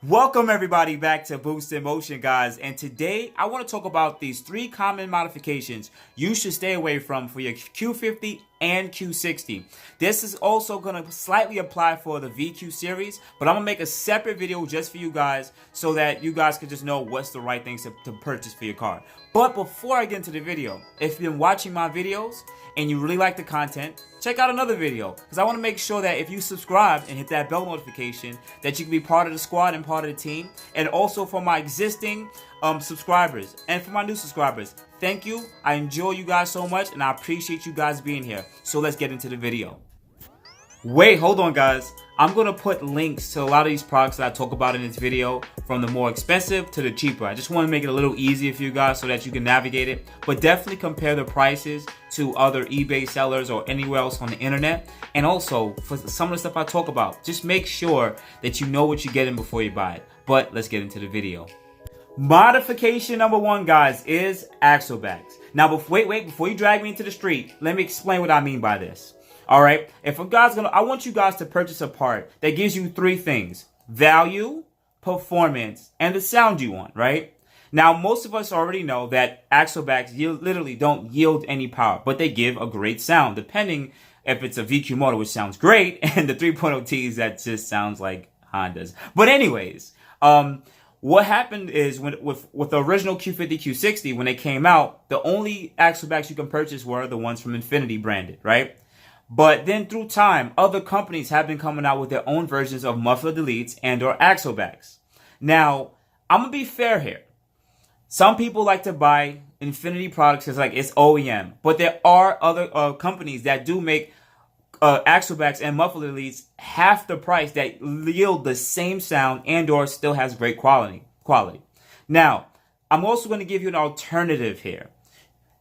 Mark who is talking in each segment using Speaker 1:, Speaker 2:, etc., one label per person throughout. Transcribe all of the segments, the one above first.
Speaker 1: Welcome everybody back to boostinmotion, guys, and today I want to talk about these 3 common modifications you should stay away from for your Q50 and Q60. This is also going to slightly apply for the VQ series, but I'm going to make a separate video just for you guys so that you guys can just know what's the right things to purchase for your car. But before I get into the video, if you've been watching my videos and you really like the content, check out another video, because I want to make sure that if you subscribe and hit that bell notification that you can be part of the squad and part of the team. And also for my existing subscribers and for my new subscribers, thank you. I enjoy you guys so much and I appreciate you guys being here. So let's get into the video. Wait, hold on guys. I'm going to put links to a lot of these products that I talk about in this video, from the more expensive to the cheaper. I just want to make it a little easier for you guys so that you can navigate it. But definitely compare the prices to other eBay sellers or anywhere else on the internet. And also, for some of the stuff I talk about, just make sure that you know what you're getting before you buy it. But let's get into the video. Modification number 1, guys, is Axlebacks. Now, wait, before you drag me into the street, let me explain what I mean by this. All right, I want you guys to purchase a part that gives you 3 things: value, performance, and the sound you want, right? Now, most of us already know that Axlebacks literally don't yield any power, but they give a great sound, depending if it's a VQ motor, which sounds great, and the 3.0Ts that just sounds like Hondas. But anyways, what happened is with the original Q50 Q60, when they came out, the only Axlebacks you can purchase were the ones from Infiniti branded, right? But then through time, other companies have been coming out with their own versions of muffler deletes and or Axlebacks. Now, I'm going to be fair here. Some people like to buy Infiniti products because it's OEM. But there are other companies that do make Axlebacks and muffler deletes half the price that yield the same sound and or still has great quality. Now, I'm also going to give you an alternative here.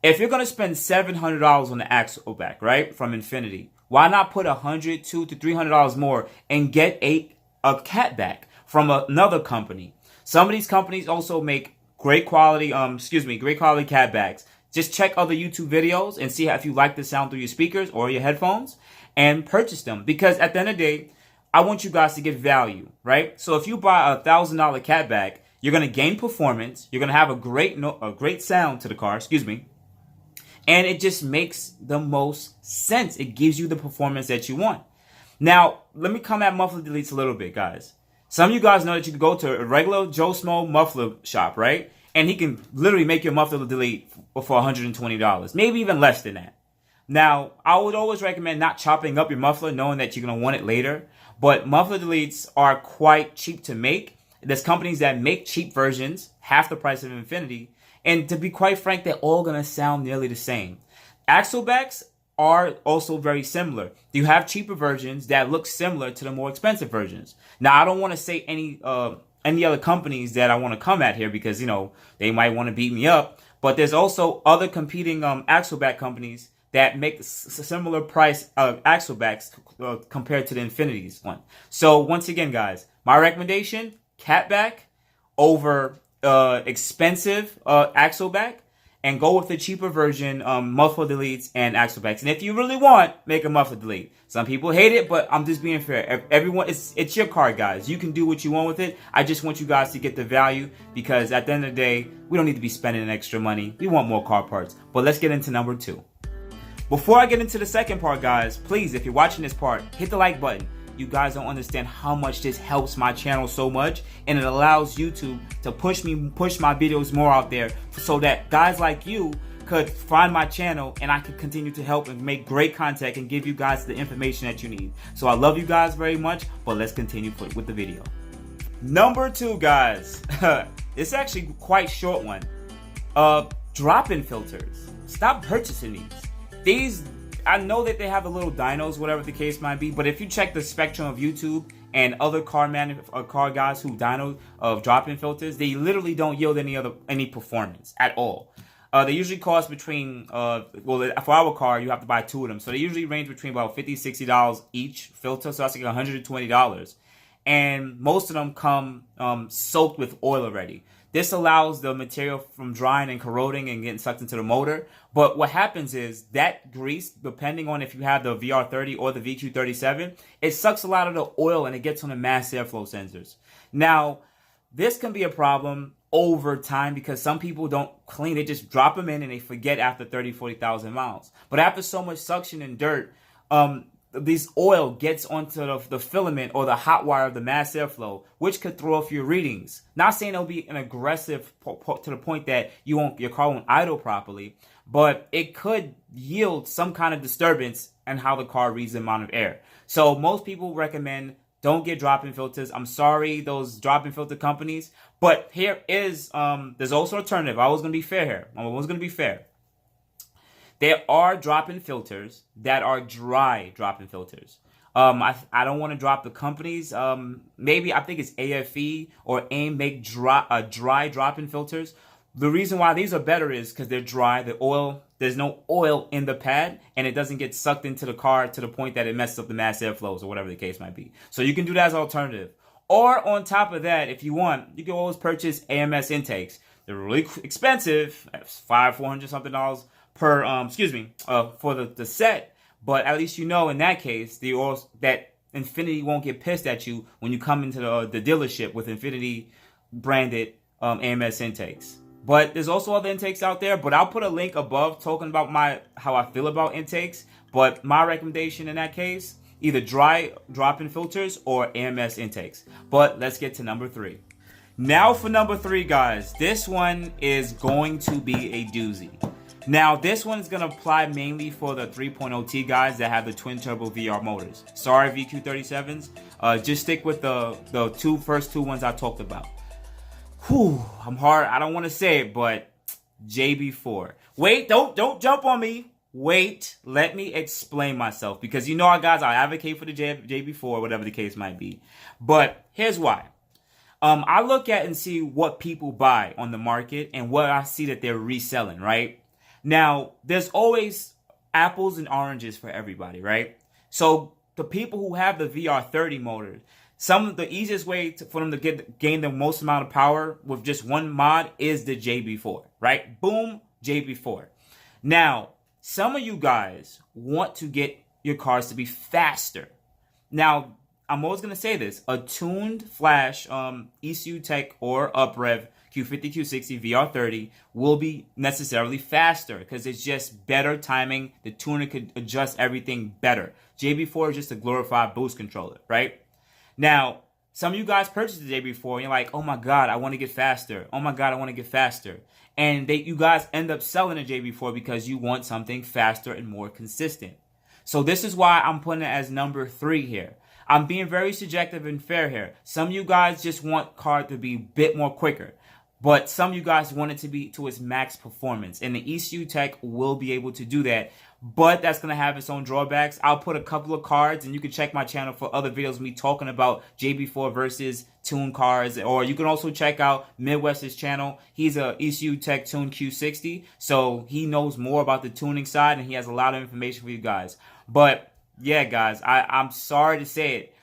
Speaker 1: If you're going to spend $700 on the Axleback, right, from Infiniti, why not put $100 to $300 more and get a catback from another company? Some of these companies also make great quality catbacks. Just check other YouTube videos and see if you like the sound through your speakers or your headphones and purchase them. Because at the end of the day, I want you guys to get value, right? So if you buy a $1,000 catback, you're going to gain performance. You're going to have a great sound to the car, and it just makes the most sense. It gives you the performance that you want. Now, let me come at muffler deletes a little bit, guys. Some of you guys know that you can go to a regular Joe Smo muffler shop, right? And he can literally make your muffler delete for $120, maybe even less than that. Now, I would always recommend not chopping up your muffler, knowing that you're going to want it later. But muffler deletes are quite cheap to make. There's companies that make cheap versions, half the price of Infiniti. And to be quite frank, they're all going to sound nearly the same. Axlebacks are also very similar. You have cheaper versions that look similar to the more expensive versions. Now, I don't want to say any other companies that I want to come at here because, they might want to beat me up. But there's also other competing Axleback companies that make similar price Axlebacks compared to the Infinitis one. So once again, guys, my recommendation, catback over expensive Axleback, and go with the cheaper version, muffler deletes and Axlebacks. And if you really want, make a muffler delete. Some people hate it, but I'm just being fair. Everyone, it's your car, guys. You can do what you want with it. I just want you guys to get the value, because at the end of the day, we don't need to be spending extra money. We want more car parts. But let's get into number 2. Before I get into the second part, guys, please, if you're watching this part, hit the like button. You guys don't understand how much this helps my channel so much, and it allows YouTube to push my videos more out there, so that guys like you could find my channel and I could continue to help and make great content and give you guys the information that you need. So I love you guys very much, but let's continue with the video. Number 2, guys. It's actually quite short one. Drop-in filters. Stop purchasing these. I know that they have the little dynos, whatever the case might be, but if you check the spectrum of YouTube and other car guys who dyno of drop-in filters, they literally don't yield any performance at all. They usually cost between, for our car, you have to buy 2 of them. So they usually range between about $50, $60 each filter. So that's like $120. And most of them come soaked with oil already. This allows the material from drying and corroding and getting sucked into the motor. But what happens is that grease, depending on if you have the VR30 or the VQ37, it sucks a lot of the oil and it gets on the mass airflow sensors. Now, this can be a problem over time because some people don't clean. They just drop them in and they forget after 30, 40,000 miles. But after so much suction and dirt, this oil gets onto the filament or the hot wire of the mass airflow, which could throw off your readings. Not saying it'll be an aggressive to the point that your car won't idle properly, but it could yield some kind of disturbance in how the car reads the amount of air. So most people recommend don't get drop-in filters. I'm sorry, those drop-in filter companies, but here is there's also an alternative. I was gonna be fair here. I was gonna be fair. There are drop-in filters that are dry drop-in filters. I don't want to drop the companies. Maybe I think it's AFE or AIM make dry drop-in filters. The reason why these are better is because they're dry. The oil, there's no oil in the pad, and it doesn't get sucked into the car to the point that it messes up the mass airflows or whatever the case might be. So you can do that as an alternative. Or on top of that, if you want, you can always purchase AMS intakes. They're really expensive, $400 something per for the set, but at least you know in that case that Infiniti won't get pissed at you when you come into the dealership with Infiniti branded AMS intakes. But there's also other intakes out there, but I'll put a link above talking about how I feel about intakes. But my recommendation in that case, either dry drop-in filters or AMS intakes. But let's get to number 3. Now for number 3, guys, this one is going to be a doozy. Now, this one is going to apply mainly for the 3.0T guys that have the twin turbo VR motors. Sorry, VQ37s. Just stick with the first two ones I talked about. Whew, I'm hard. I don't want to say it, but JB4. Wait, don't jump on me. Wait, let me explain myself. Because you know, guys, I advocate for the JB4, whatever the case might be. But here's why. I look at and see what people buy on the market and what I see that they're reselling, right? Now, there's always apples and oranges for everybody, right? So the people who have the VR30 motors, the easiest way for them to gain the most amount of power with just one mod is the JB4, right? Boom, JB4. Now, some of you guys want to get your cars to be faster. Now, I'm always going to say this. A tuned flash ECU Tech or UpRev Q50 Q60 VR30 will be necessarily faster because it's just better timing. The tuner could adjust everything better. JB4 is just a glorified boost controller, right? Now, some of you guys purchased the JB4 and you're like, oh my God, I want to get faster. Oh my God, I want to get faster. And you guys end up selling a JB4 because you want something faster and more consistent. So this is why I'm putting it as number 3 here. I'm being very subjective and fair here. Some of you guys just want car to be a bit more quicker. But some of you guys want it to be to its max performance. And the ECU Tech will be able to do that. But that's going to have its own drawbacks. I'll put a couple of cards, and you can check my channel for other videos of me talking about JB4 versus tuned cars. Or you can also check out Midwest's channel. He's a ECU Tech tuned Q60. So he knows more about the tuning side, and he has a lot of information for you guys. But yeah, guys, I'm sorry to say it.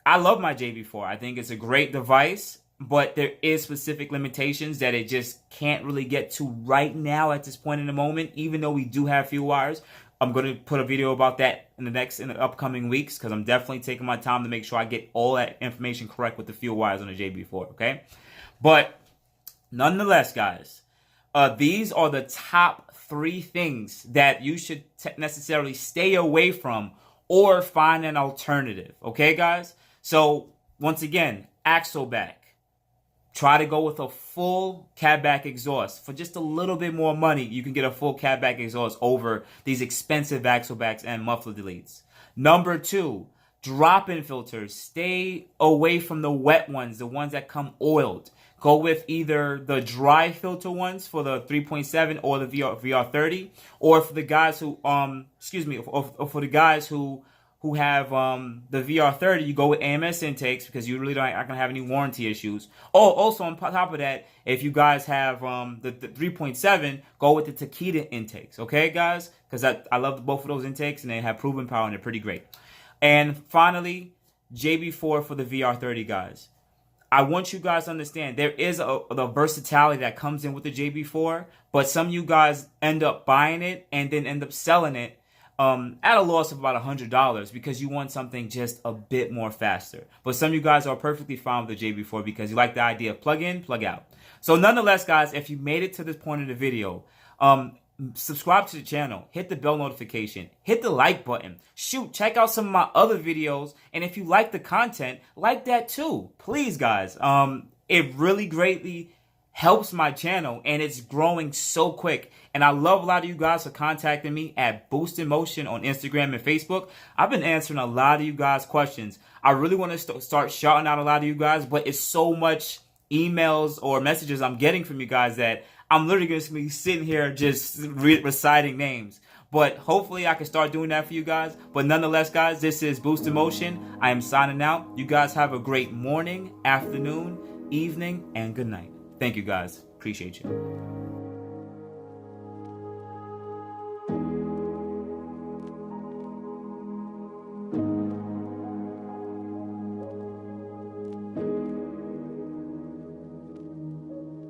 Speaker 1: I love my JB4. I think it's a great device. But there is specific limitations that it just can't really get to right now at this point in the moment, even though we do have fuel wires. I'm going to put a video about that in the upcoming weeks because I'm definitely taking my time to make sure I get all that information correct with the fuel wires on the JB4, okay? But nonetheless, guys, these are the top 3 things that you should necessarily stay away from or find an alternative, okay, guys? So, once again, Axleback. Try to go with a full catback exhaust. For just a little bit more money, you can get a full catback exhaust over these expensive Axlebacks and muffler deletes. Number 2, drop-in filters. Stay away from the wet ones, the ones that come oiled. Go with either the dry filter ones for the 3.7 or the VR30, or for the guys who or for the guys who have the VR30, you go with AMS intakes because you really not gonna have any warranty issues. Oh, also on top of that, if you guys have the 3.7, go with the Takeda intakes, okay, guys? Because I love both of those intakes and they have proven power and they're pretty great. And finally, JB4 for the VR30, guys. I want you guys to understand there is the versatility that comes in with the JB4, but some of you guys end up buying it and then end up selling it at a loss of about $100 because you want something just a bit more faster. But some of you guys are perfectly fine with the JB4 because you like the idea of plug in, plug out. So nonetheless, guys, if you made it to this point of the video, subscribe to the channel, hit the bell notification, hit the like button. Shoot, check out some of my other videos. And if you like the content, like that too. Please, guys. It really greatly helps my channel, and it's growing so quick. And I love a lot of you guys for contacting me at boostinmotion on Instagram and Facebook. I've been answering a lot of you guys' questions. I really want to start shouting out a lot of you guys, but it's so much emails or messages I'm getting from you guys that I'm literally going to be sitting here just reciting names. But hopefully I can start doing that for you guys. But nonetheless, guys, this is boostinmotion. I am signing out. You guys have a great morning, afternoon, evening, and good night. Thank you, guys. Appreciate you.